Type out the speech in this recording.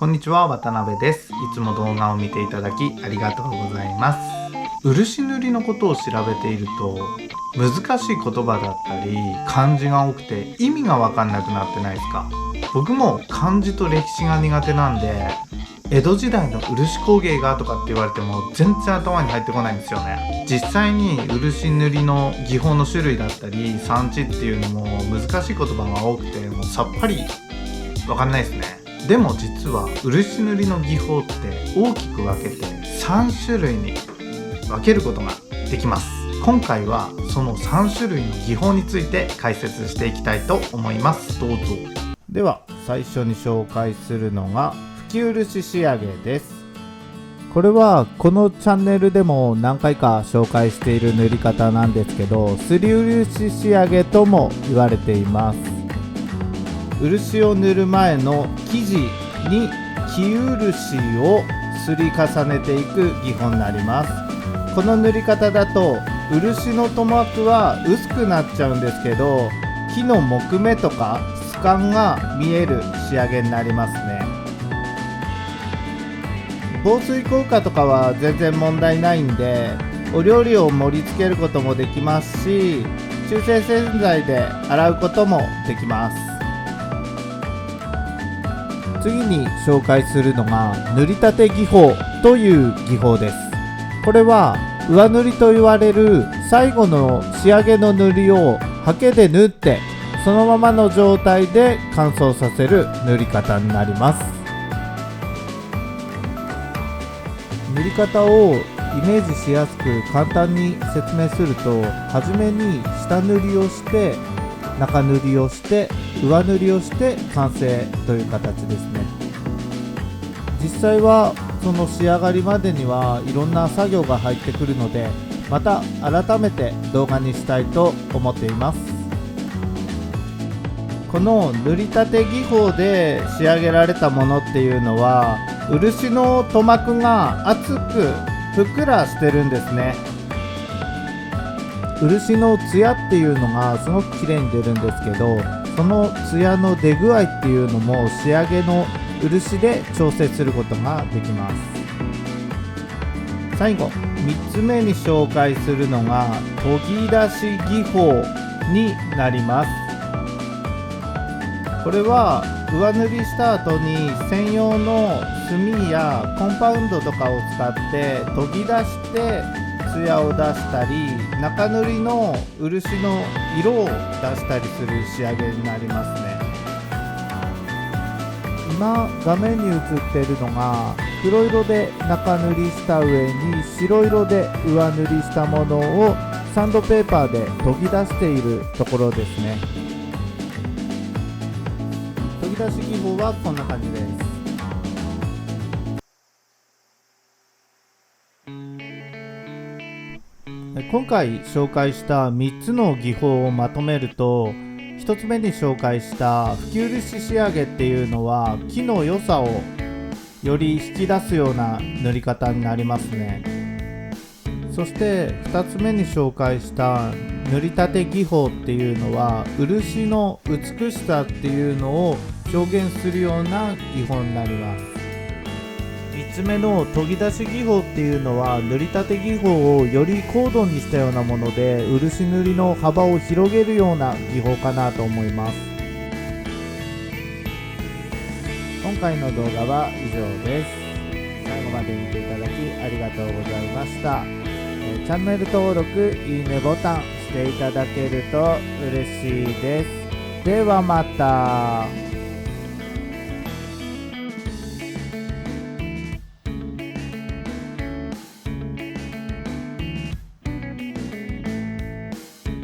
こんにちは、渡辺です。いつも動画を見ていただきありがとうございます。漆塗りのことを調べていると難しい言葉だったり漢字が多くて意味が分かんなくなってないですか？僕も漢字と歴史が苦手なんで、江戸時代の漆工芸がとかって言われても全然頭に入ってこないんですよね。実際に漆塗りの技法の種類だったり産地っていうのも難しい言葉が多くてもうさっぱり分かんないですね。でも実は漆塗りの技法って大きく分けて3種類に分けることができます。今回はその3種類の技法について解説していきたいと思います。どうぞ。では最初に紹介するのが吹き漆仕上げです。これはこのチャンネルでも何回か紹介している塗り方なんですけど、すり漆仕上げとも言われています。漆を塗る前の生地に生漆をすり重ねていく技法になります。この塗り方だと漆の塗膜は薄くなっちゃうんですけど、木の木目とか質感が見える仕上げになりますね。防水効果とかは全然問題ないんで、お料理を盛り付けることもできますし、中性洗剤で洗うこともできます。次に紹介するのが塗りたて技法という技法です。これは上塗りと言われる最後の仕上げの塗りをハケで塗ってそのままの状態で乾燥させる塗り方になります。塗り方をイメージしやすく簡単に説明すると、はじめに下塗りをして中塗りをして上塗りをして完成という形ですね。実際はその仕上がりまでにはいろんな作業が入ってくるので、また改めて動画にしたいと思っています。この塗りたて技法で仕上げられたものっていうのは、漆の塗膜が厚くふっくらしてるんですね。漆のツヤっていうのがすごく綺麗に出るんですけど、そのツヤの出具合っていうのも仕上げの漆で調整することができます。最後3つ目に紹介するのが研ぎ出し技法になります。これは上塗りした後に専用の墨やコンパウンドとかを使って研ぎ出してツヤを出したり、中塗りの漆の色を出したりする仕上げになりますね。今画面に映っているのが黒色で中塗りした上に白色で上塗りしたものをサンドペーパーで研ぎ出しているところですね。研ぎ出し技法はこんな感じです。今回紹介した3つの技法をまとめると、1つ目に紹介した吹き漆仕上げっていうのは木の良さをより引き出すような塗り方になりますね。そして2つ目に紹介した塗りたて技法っていうのは漆の美しさっていうのを表現するような技法になります。3つ目の研ぎ出し技法っていうのは塗りたて技法をより高度にしたようなもので、漆塗りの幅を広げるような技法かなと思います。今回の動画は以上です。最後まで見ていただきありがとうございました。チャンネル登録、いいねボタンしていただけると嬉しいです。ではまた。